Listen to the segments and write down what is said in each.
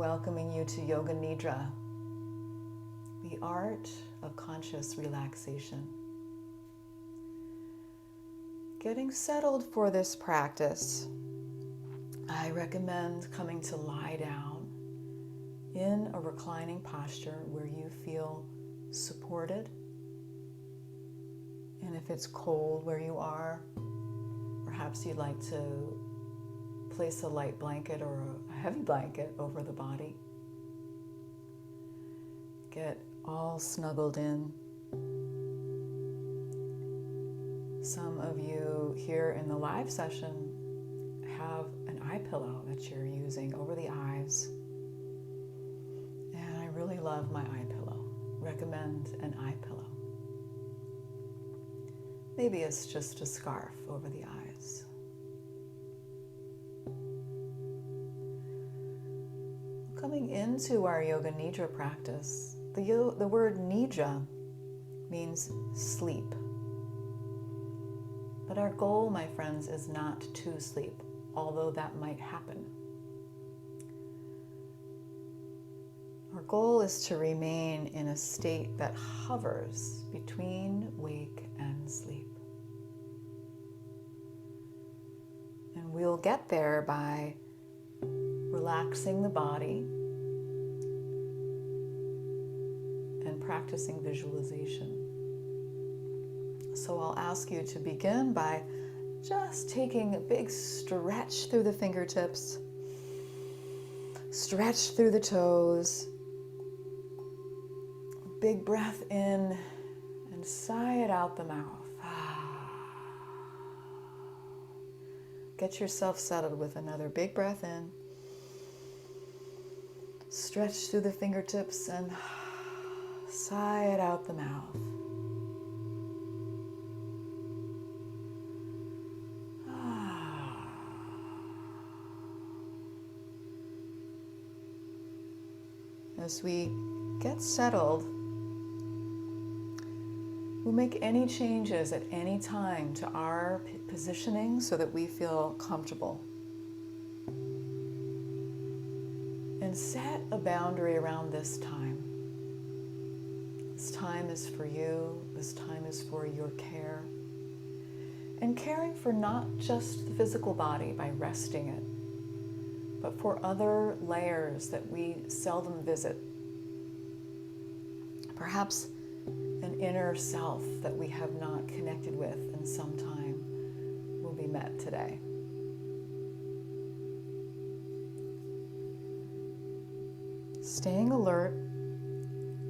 welcoming you to Yoga Nidra, the art of conscious relaxation. Getting settled for this practice, I recommend coming to lie down in a reclining posture where you feel supported. And if it's cold where you are, perhaps you'd like to place a light blanket or a heavy blanket over the body. Get all snuggled in. Some of you here in the live session have an eye pillow that you're using over the eyes. And I really love my eye pillow. Recommend an eye pillow. Maybe it's just a scarf over the eyes. Coming into our Yoga Nidra practice, the word Nidra means sleep. But our goal, my friends, is not to sleep, although that might happen. Our goal is to remain in a state that hovers between wake and sleep. And we'll get there by relaxing the body and practicing visualization. So I'll ask you to begin by just taking a big stretch through the fingertips, stretch through the toes, big breath in and sigh it out the mouth. Get yourself settled with another big breath in. Stretch through the fingertips and sigh it out the mouth. As we get settled, we'll make any changes at any time to our positioning so that we feel comfortable. And set a boundary around this time. This time is for you. This time is for your care. And caring for not just the physical body by resting it, but for other layers that we seldom visit. Perhaps an inner self that we have not connected with in some time will be met today. Staying alert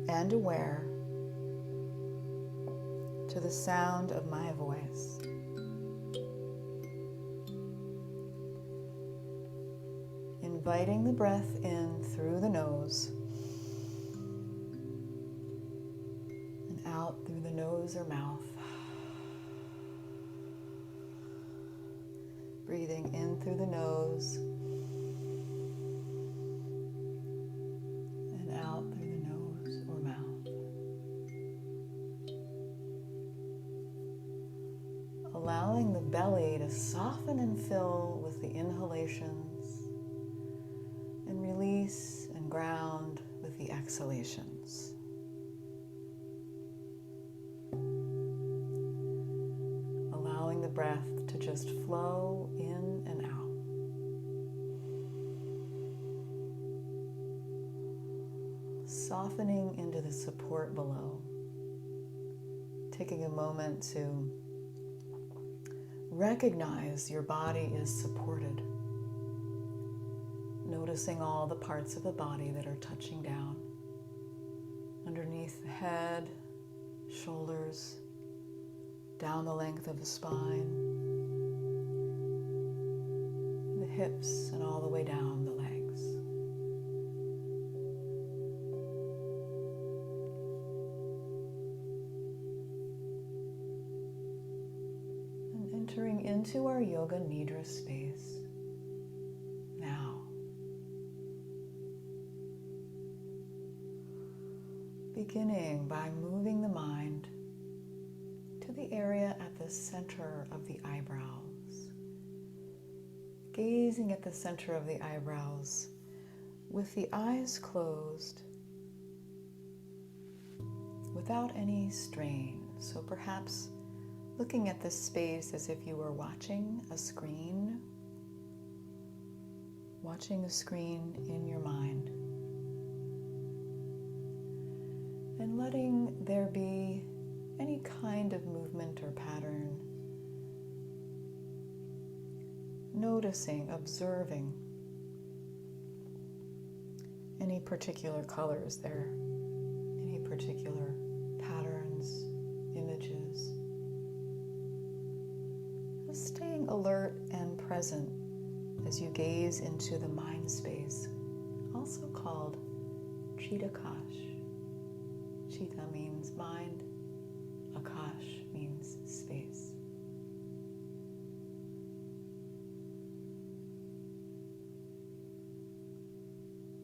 and aware to the sound of my voice. Inviting the breath in through the nose and out through the nose or mouth. Breathing in through the nose and out through the nose or mouth. Allowing the belly to soften and fill with the inhalations and release and ground with the exhalations. Allowing the breath to just flow in and out. Softening into the support below. Taking a moment to recognize your body is supported. Noticing all the parts of the body that are touching down. Underneath the head, shoulders, down the length of the spine, the hips, and all the way down the legs. And entering into our Yoga Nidra space now. Beginning by moving the mind to the area at the center of the eyebrows. Gazing at the center of the eyebrows, with the eyes closed, without any strain. So perhaps looking at this space as if you were watching a screen in your mind. And letting there be any kind of movement or pattern. Noticing, observing any particular colors there, any particular patterns, images. Just staying alert and present as you gaze into the mind space, also called Chittakash. Chitta means mind, Akash means space.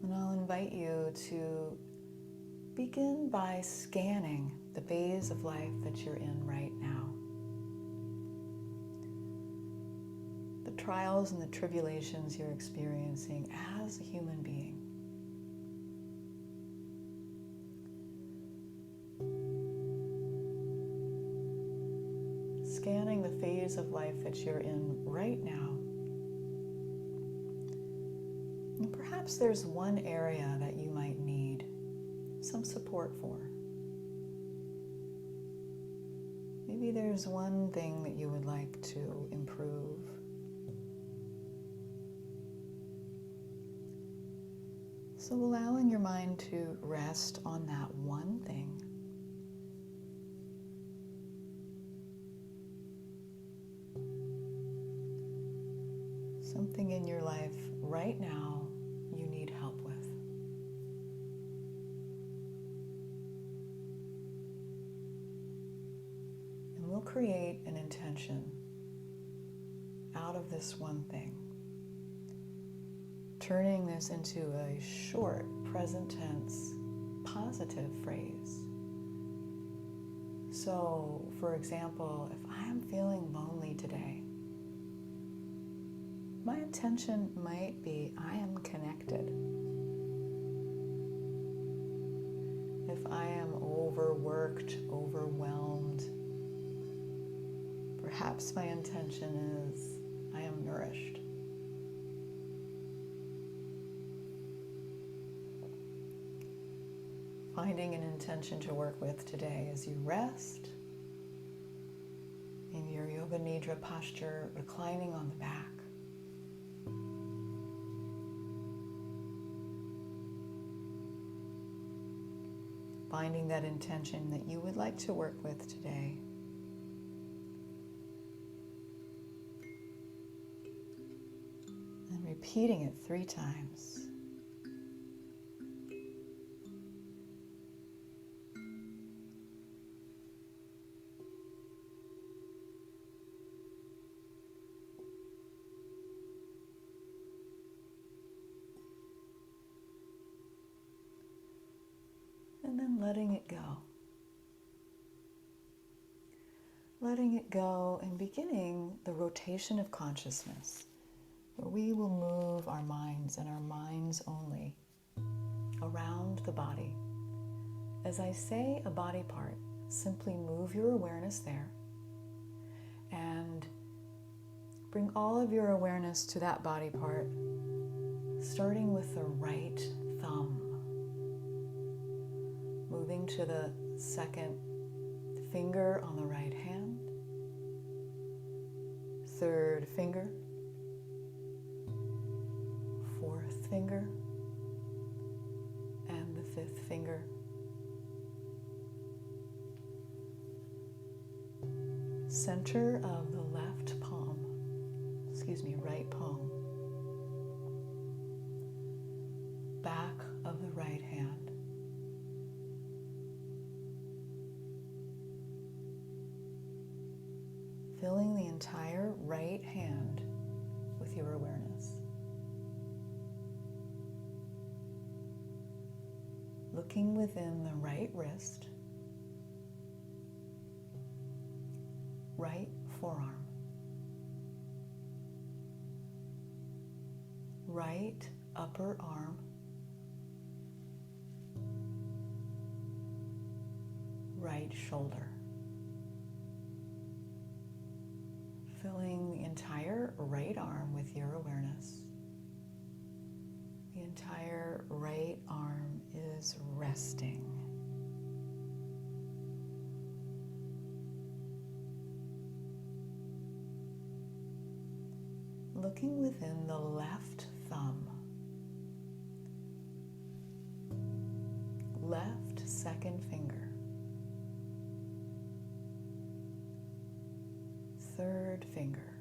And I'll invite you to begin by scanning the phase of life that you're in right now. The trials and the tribulations you're experiencing as a human being. Scanning the phase of life that you're in right now. And perhaps there's one area that you might need some support for. Maybe there's one thing that you would like to improve. So allowing your mind to rest on that one thing. Something in your life right now you need help with. And we'll create an intention out of this one thing, turning this into a short, present tense, positive phrase. So, for example, if I am feeling lonely today, my intention might be, I am connected. If I am overworked, overwhelmed, perhaps my intention is, I am nourished. Finding an intention to work with today as you rest in your Yoga Nidra posture, reclining on the back. Finding that intention that you would like to work with today. And repeating it 3 times. And then letting it go. Letting it go and beginning the rotation of consciousness, where we will move our minds and our minds only around the body. As I say a body part, simply move your awareness there and bring all of your awareness to that body part, starting with the right thumb. Moving to the second finger on the right hand, third finger, fourth finger, and the fifth finger. Center of the right palm. Back of the right hand. Filling the entire right hand with your awareness. Looking within the right wrist, right forearm, right upper arm, right shoulder. Filling the entire right arm with your awareness. The entire right arm is resting. Looking within the left thumb, left second finger, third finger,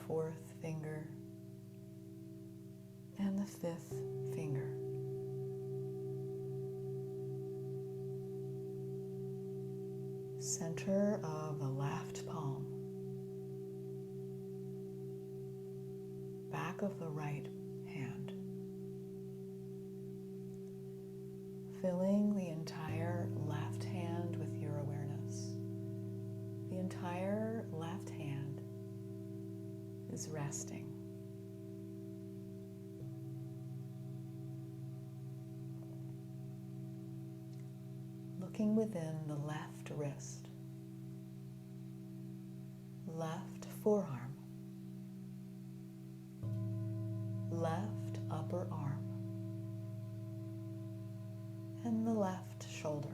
fourth finger, and the fifth finger. Center of the left palm, back of the right hand, filling the entire left hand with your awareness. The entire left hand is resting. Looking within the left wrist, left forearm, left upper arm, and the left shoulder.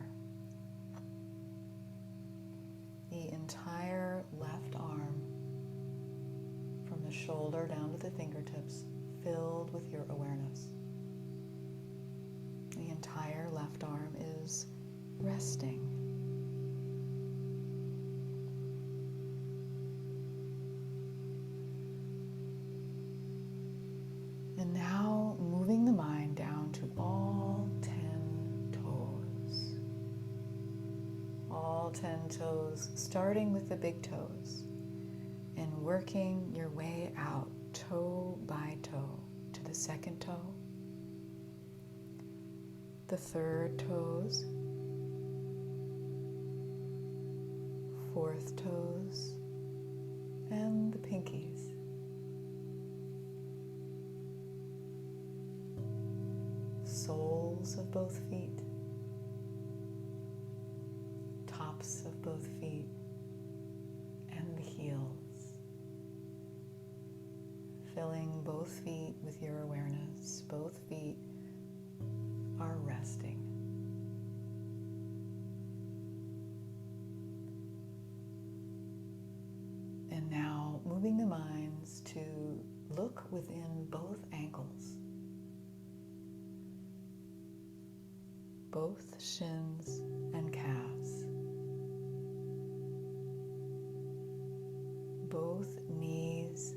The entire left arm, from the shoulder down to the fingertips, filled with your awareness. The entire left arm is resting. And now moving the mind down to all 10 toes. All 10 toes, starting with the big toes and working your way out toe by toe to the second toe, the third toes, fourth toes, and the pinkies. Soles of both feet, tops of both feet, and the heels. Filling both feet with your awareness. Both feet are resting. And now moving the minds to look within both ankles, both shins and calves, both knees,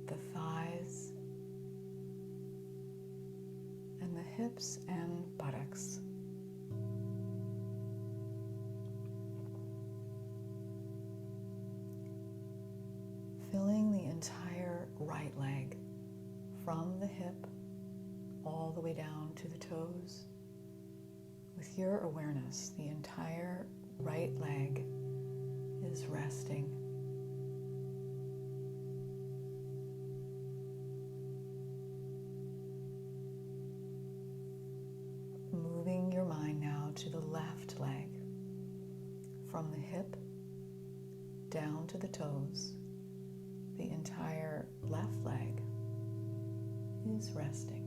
the thighs, and the hips and buttocks. Filling the entire right leg from the hip all the way down to the toes. With your awareness, the entire right leg is resting. Moving your mind now to the left leg, from the hip down to the toes. The entire left leg is resting.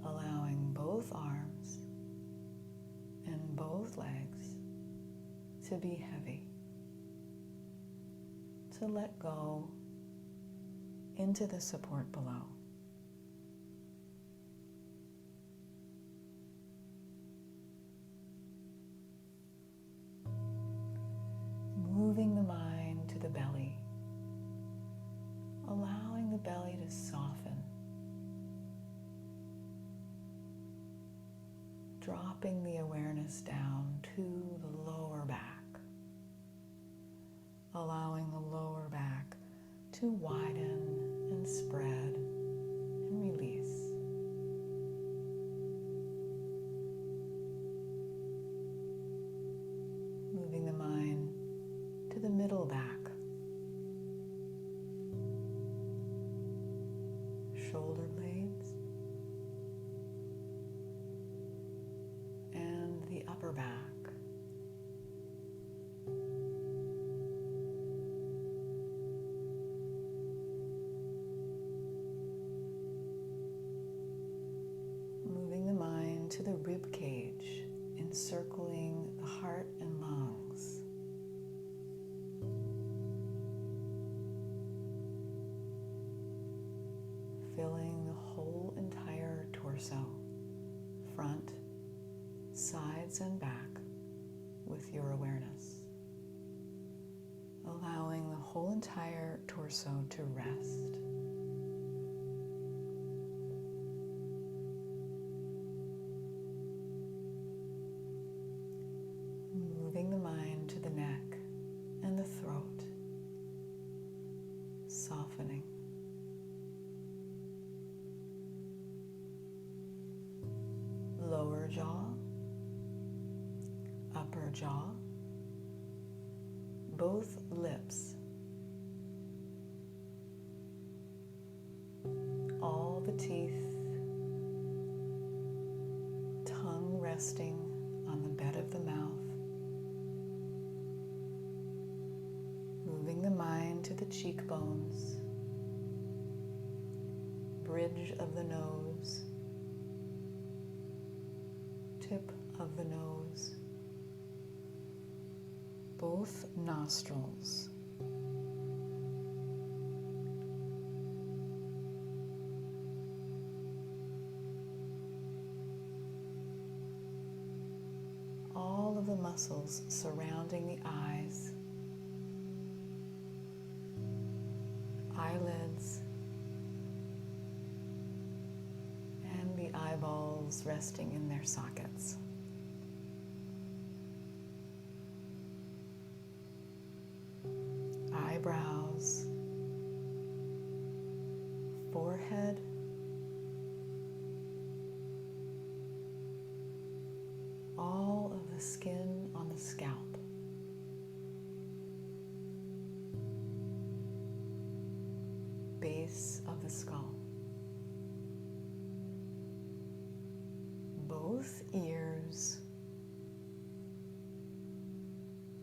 Allowing both arms and both legs to be heavy, to let go into the support below. Moving the mind to the belly, allowing the belly to soften, dropping the awareness down to the lower back, allowing the lower back to widen and spread and release. Moving the mind to the middle back, upper back. Moving the mind to the rib cage, encircling the heart and lungs. Filling the whole entire torso, front, sides, and back with your awareness. Allowing the whole entire torso to rest. Moving the mind to the neck and the throat, softening. Lower jaw, upper jaw, both lips, all the teeth, tongue resting on the bed of the mouth. Moving the mind to the cheekbones, bridge of the nose, tip of the nose, both nostrils. All of the muscles surrounding the eyes, eyelids, and the eyeballs resting in their sockets. Eyebrows, forehead, all of the skin on the scalp. Base of the skull. Both ears.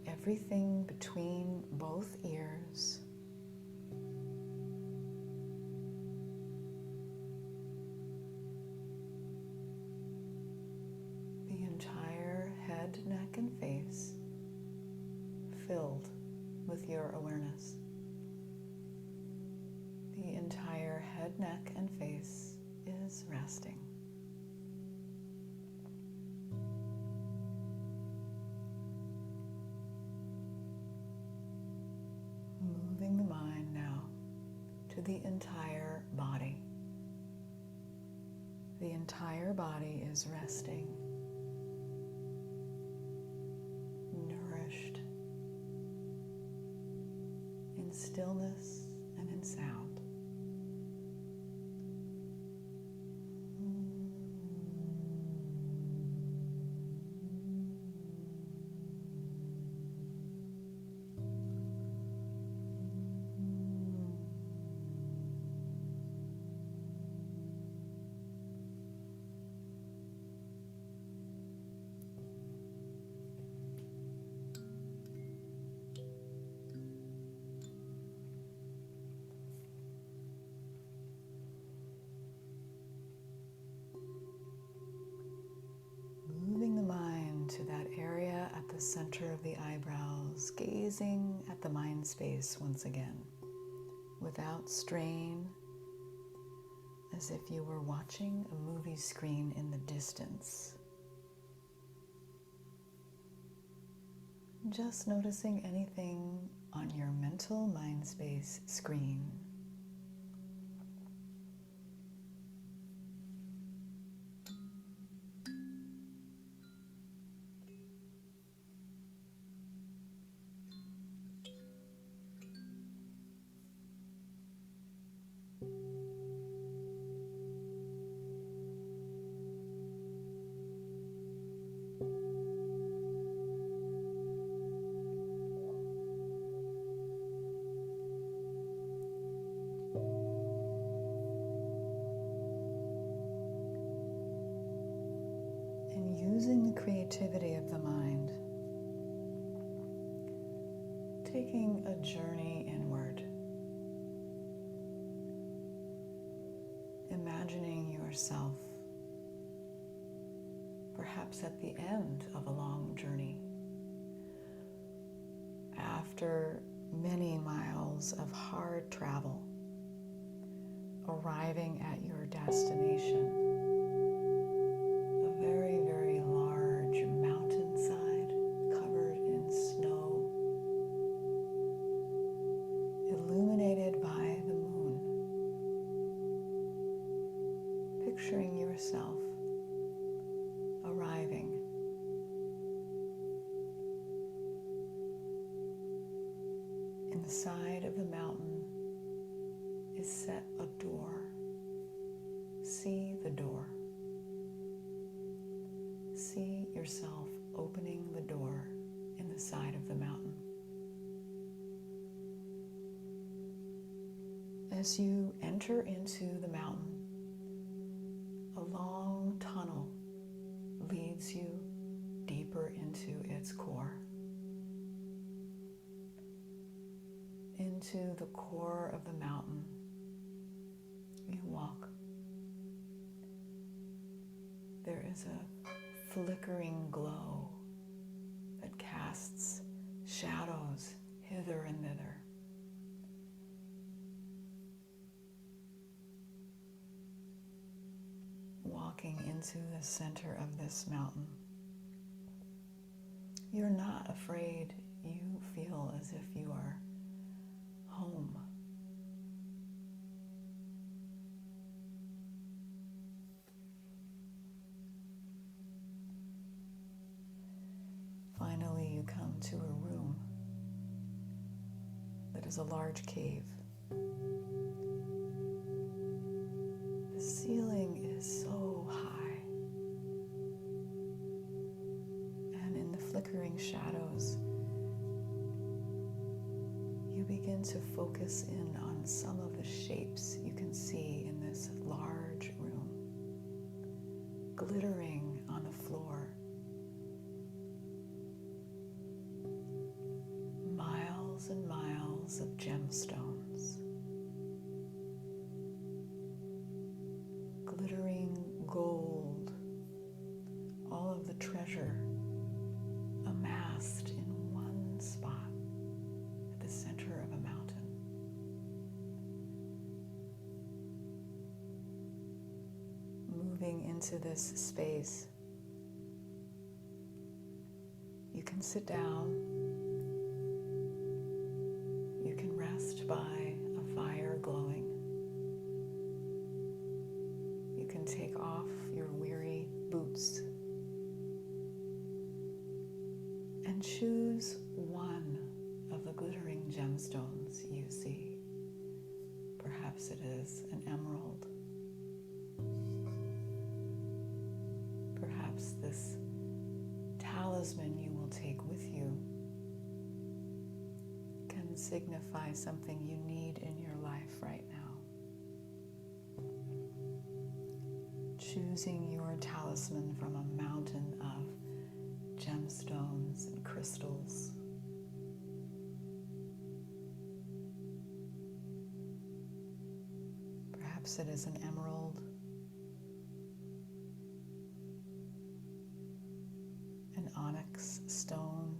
Everything between both ears. The entire head, neck, and face filled with your awareness. The entire head, neck, and face is resting. Moving the mind now to the entire body. The entire body is resting, nourished, in stillness and in sound. To that area at the center of the eyebrows, gazing at the mind space once again, without strain, as if you were watching a movie screen in the distance. Just noticing anything on your mental mind space screen. using the creativity of the mind, taking a journey inward, imagining yourself perhaps at the end of a long journey, after many miles of hard travel, arriving at your destination, a very, very large mountainside covered in snow, illuminated by the moon, picturing yourself arriving. In the side of the mountain is set a door. See the door. See yourself opening the door in the side of the mountain. As you enter into the mountain, a long tunnel leads you deeper into its core. Into the core of the mountain, you walk. There is a flickering glow that casts shadows hither and thither. Walking into the center of this mountain, you're not afraid. You feel as if you are home. Finally, you come to a room that is a large cave. The ceiling is so high, and in the flickering shadows, you begin to focus in on some of the shapes you can see in this large room, glittering on the floor. Miles and miles of gemstones, glittering gold, all of the treasure amassed in one spot at the center of a mountain. Moving into this space, you can sit down. You can rest by a fire glowing. You can take off your weary boots and choose one of the glittering gemstones you see. Perhaps it is an emerald. Perhaps this talisman you will take with you can signify something you need in your life right now. Choosing your talisman from a mountain of gemstones and crystals. Perhaps it is an emerald, an onyx stone,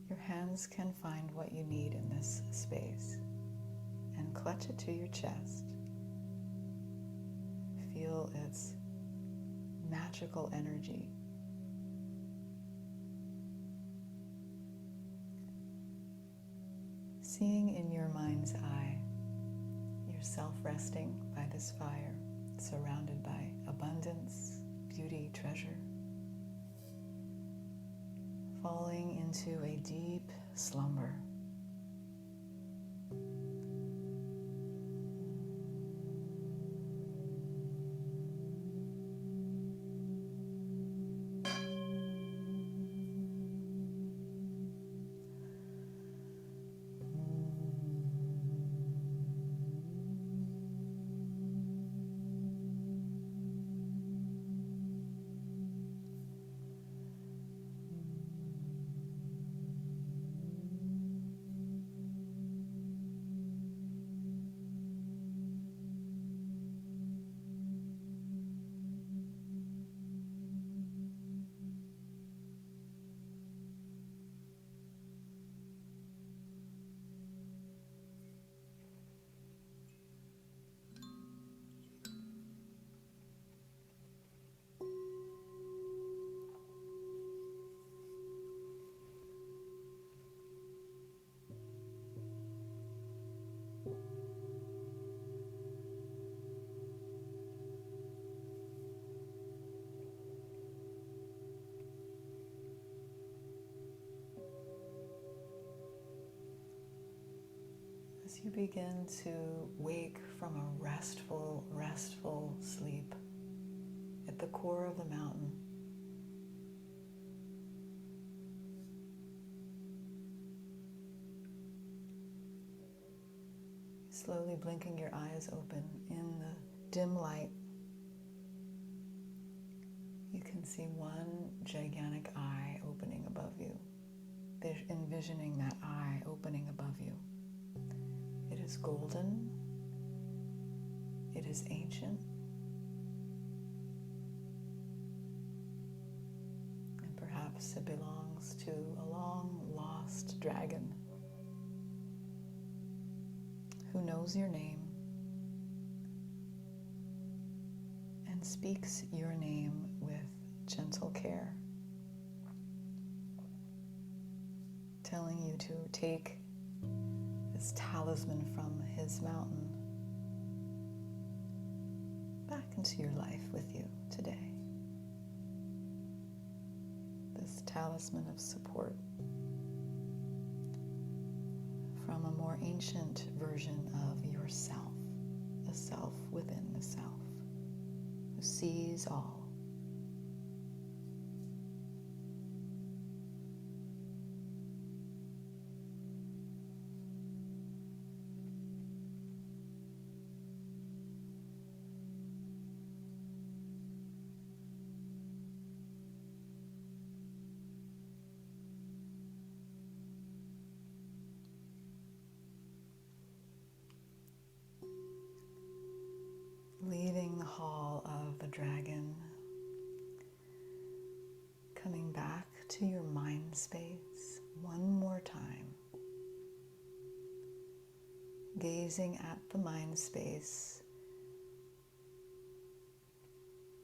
your hands can find what you need in this space and clutch it to your chest. Feel its magical energy. Seeing in your mind's eye yourself resting by this fire, surrounded by abundance, beauty, treasure, falling into a deep slumber. as you begin to wake from a restful, restful sleep at the core of the mountain. Slowly blinking your eyes open. In the dim light, you can see one gigantic eye opening above you. Envisioning that eye opening above you. It is golden. It is ancient. And perhaps it belongs to a long lost dragon who knows your name and speaks your name with gentle care, telling you to take this talisman from his mountain back into your life with you today. This talisman of support from a more ancient version of yourself, the self within the self, who sees all. Leaving the hall of the dragon, coming back to your mind space one more time, gazing at the mind space,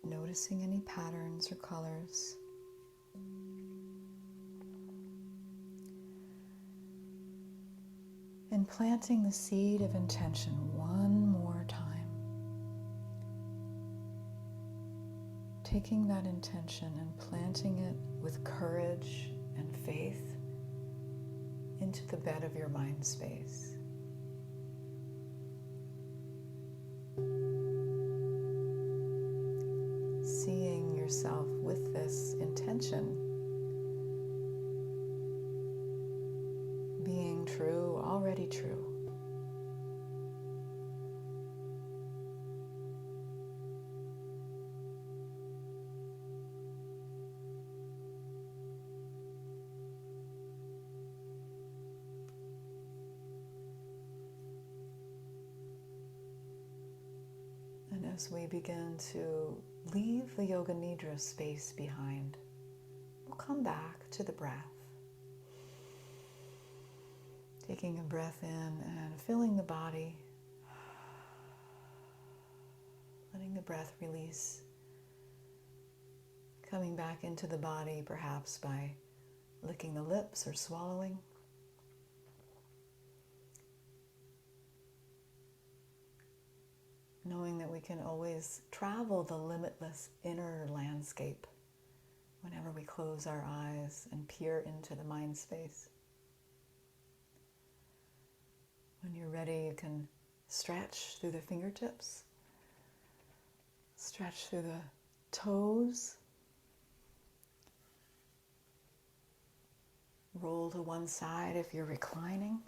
noticing any patterns or colors, and planting the seed of intention one more time. Taking that intention and planting it with courage and faith into the bed of your mind space. Seeing yourself with this intention being true, already true. And as we begin to leave the Yoga Nidra space behind, we'll come back to the breath. Taking a breath in and filling the body, letting the breath release, coming back into the body perhaps by licking the lips or swallowing. Knowing that we can always travel the limitless inner landscape whenever we close our eyes and peer into the mind space. When you're ready, you can stretch through the fingertips, stretch through the toes, roll to one side if you're reclining.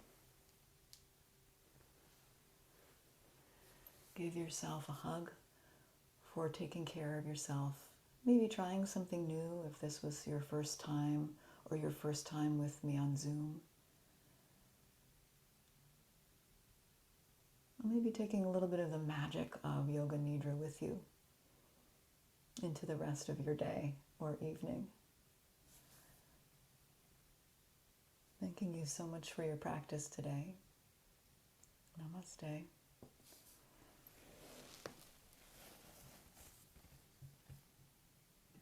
Give yourself a hug for taking care of yourself. Maybe trying something new if this was your first time or your first time with me on Zoom. Or maybe taking a little bit of the magic of Yoga Nidra with you into the rest of your day or evening. Thanking you so much for your practice today. Namaste.